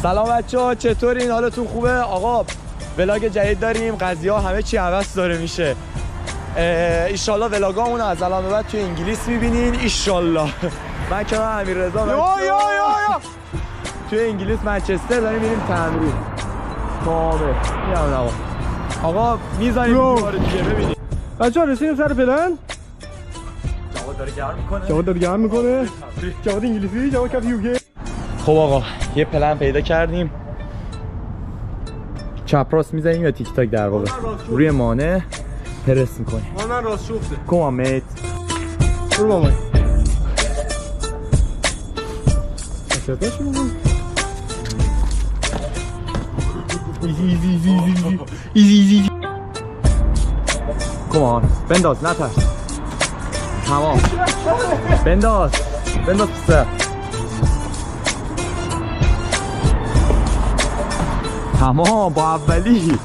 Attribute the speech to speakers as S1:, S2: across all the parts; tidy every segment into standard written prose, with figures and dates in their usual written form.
S1: سلام بچه‌ها، چطورین؟ حالتون خوبه؟ آقا ولاگ جدید داریم، قضیه ها همه چی عوض داره میشه. ایشالله ولاگامون از الان به بعد توی انگلیس میبینین ایشالله. من کنار امیررضا توی انگلیس منچستر داریم میریم تمرین. کامل میام آقا میذاریم دوباره دیگه ببینید.
S2: بچه‌ها رسیدیم سر پلن.
S1: جواد داره گرم میکنه.
S2: جواد انگلیسی، جواد کف یوکی.
S1: خب آقا یه پلن پیدا کردیم. چپ راست میزنیم یا تیک تاک در واقع. روی مانع پرس میکنیم.
S2: من راست شفته.
S1: کام میت.
S2: برو ماما. اصلاش میگم. ایزی.
S1: کمان بنداز نترس. تمام بنداز پسر. تمام با اولی.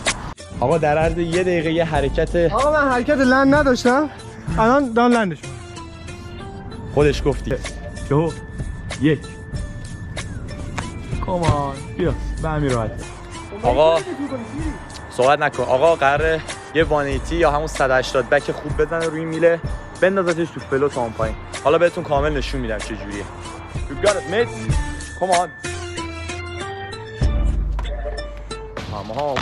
S1: آقا در عرض یه دقیقه یه حرکت.
S2: آقا من حرکت لند نداشتم، الان دارم لندش
S1: خودش گفتی. 2 1 کمان بیا به همین راحت. آقا صحبت نکن. آقا قراره یه وانیتی یا همون 180 بک خوب بزنه روی میله، بندازتش تو فلو تا اون پایین. حالا بهتون کامل نشون میدم چه جوریه. You got it mate. Come on. تمام.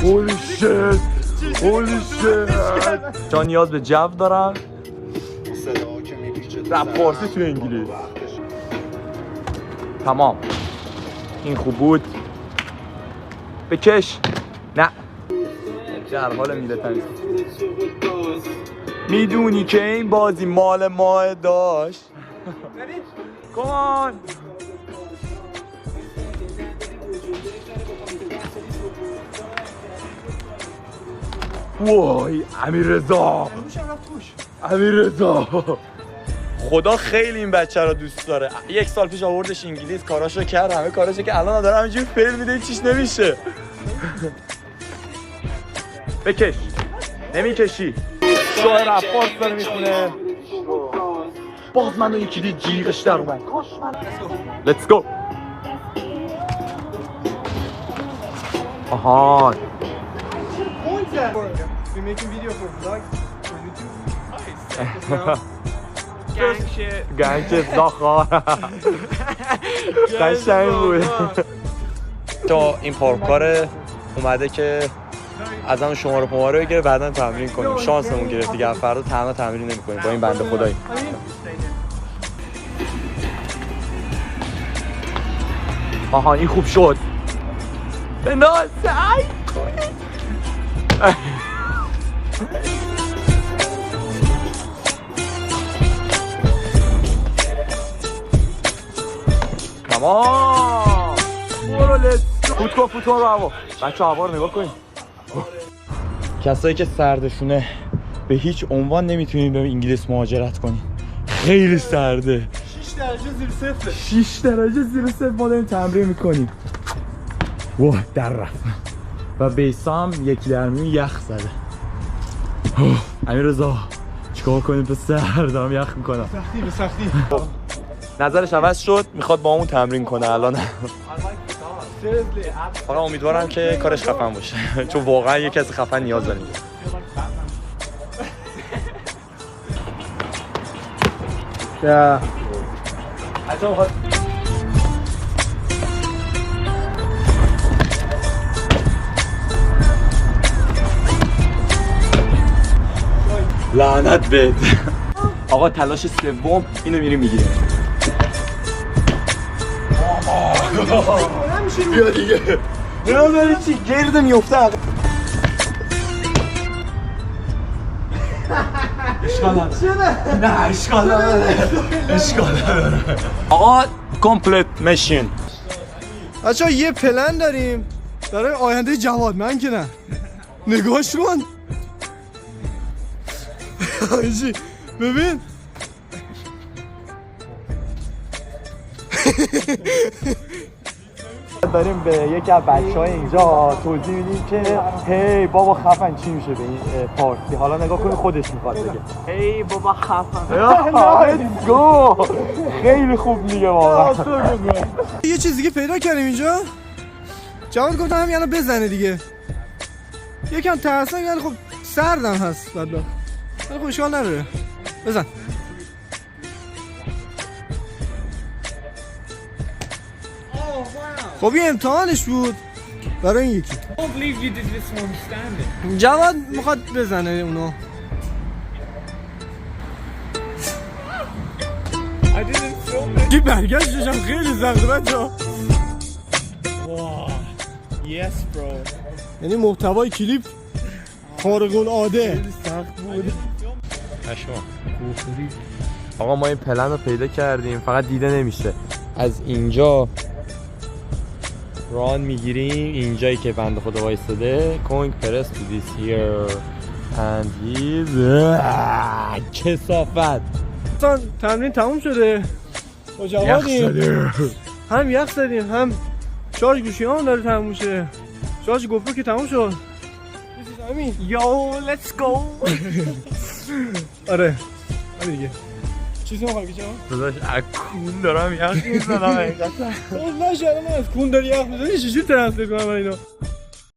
S1: Holy shit. چون نیاز به جو دارم. رپ فارسی تو انگلیس. تمام. این خوب بود. بکش. نه. در حال میله تنید. میدونی که این بازی مال ماه داشت. کمان. وای امیررضا خدا خیلی این بچه رو دوست داره. 1 سال پیش آوردش انگلیس، کاراشو کرد، همه کاراشو که الان داره همینجوری فیل میده، چیش نمیشه. بکش. نمیکشی. شوهر عباس داره میخونه. باز منو یکی دید جیغش در اومد. Let's go. آها.
S2: We're making video for vlog for YouTube.
S1: Gang shit نخواه. قشنگ بود. تا این پارکار اومده که از همون شماره پماره بگیره بعدا تمرین کنیم. شانسمون گرفت دیگه، فردا تنها تمرین نمی‌کنیم با این بنده خدایی. آها این خوب شد. بنداز. تمام. برو فوت کن رو هوا. بچه هوا رو نگاه کنید. کسایی که سردشونه به هیچ عنوان نمیتونید به انگلیس مهاجرت کنید. خیلی سرده.
S2: 6 درجه زیر صفر.
S1: 6 درجه زیر صفر ما داریم تمرین میکنیم. واه در رفت. و بیسام یکی در میون یخ زده. امیررضا چیکار کنیم پسر؟ دارم یخ میکنم.
S2: به سختی.
S1: نظرش عوض شد، میخواد با همون تمرین کنه الان. فقط امیدوارم که کارش خفن باشه. چون واقعا یه کسی خفن نیاز داریم.
S2: یا
S1: لعنت بهت. آقا تلاش سوم اینو میریم میگیره. بیا دیگه. نه داری چی گرد میفته. اشکال نداره. آقا کامپلیت ماشین.
S2: بچه‌ها یه پلن داریم برای آینده جواد. من که نه نگاش کن. آجی ببین.
S1: داریم به یکی از بچه‌های اینجا توضیح میدیم که هی بابا خفن چی میشه به این پارتی. حالا نگاه کنید خودش میخواد بگه
S3: هی بابا خفن.
S1: let's go. خیلی خوب میگه واقعا.
S2: یه چیز دیگه پیدا کردیم اینجا. جواد گفت همین الان بزنه دیگه. یکم ترسناک ولی خب سردم هست بدبخت. ولی خب اشکال نداره. بزن. خب یه امتحانش بود برای این یکی.
S3: I can't believe you did this one standing.
S2: جواد میخواد بزنه اونو.
S3: I didn't film it.
S2: کی برگشتش هم خیلی سخته بچه‌ها.
S3: Wow. Yes bro.
S2: یعنی محتوای کلیپ خارق العاده.
S3: سخت بود.
S1: آقا ما این پلن رو پیدا کردیم فقط دیده نمیشه. از اینجا ران میگیریم اینجایی که بنده خدا وایستاده کوینگ پرس تو دیس هیر اند هیز کسافت.
S2: اصلا تمرین تموم شده. با جوادیم هم یخ زدیم هم شارژ گوشی هم داره تموم میشه. شارژ گوپرو که تموم شد. همین
S3: Yo, let's go.
S2: آره دیگه چیزی میخوای که جواد؟
S1: داداش اکون دارم یخ میزنم.
S2: نه شرم از کون داری یخ میزنی چجوری ترنسلیت کنم اینو؟